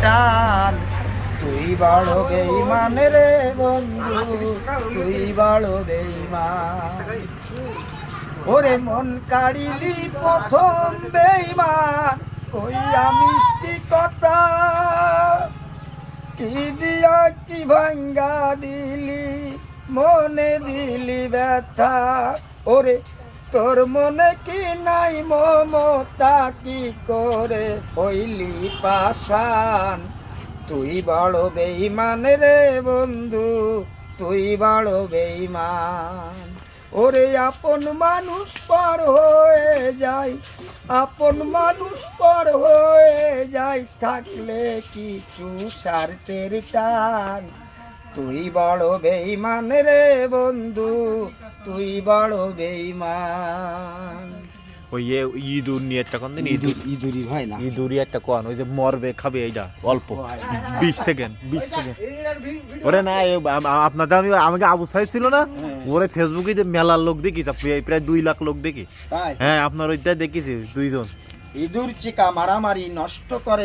টান। তুই বড় বেঈমান রে বন্ধু, তুই বড় বেঈমান। ওরে মন কাড়িলি প্রথম বেঈমান, কইয়া মিষ্টি কথা, কি দিয়া কি ভাঙ্গা দিলি, মনে দিলি ব্যথা। ওরে তোর মনে কি নাই মমতা, কি করে হইলি পাষাণ। তুই বড় বেঈমান রে বন্ধু, তুই বড় বেঈমান। ওরে আপন মানুষ পর হয়ে যায়, আপন মানুষ পর হয়ে যায়, থাকলে কিছু স্বার্থের টান। তুই বড় বেঈমান রে বন্ধু, তুই বড় বেঈমান। ওই ইঁদুর নিয়ে একটা কোন দিন ইঁদুরি ভাই না, ইঁদুরি একটা কোন ওই যে মরবে খাবে এইটা অল্প 20 সেকেন্ড 20 সেকেন্ড। ওরে না আপনাদের আমাকে আবু সাহেব ছিল না, ওরে ফেসবুকে যে মেলার লোক দেখি প্রায় 2 লাখ লোক দেখি। তাই হ্যাঁ আপনার ওইটা দেখেছি 2 জন। ইঁদুর চিকা মারামারি নষ্ট করে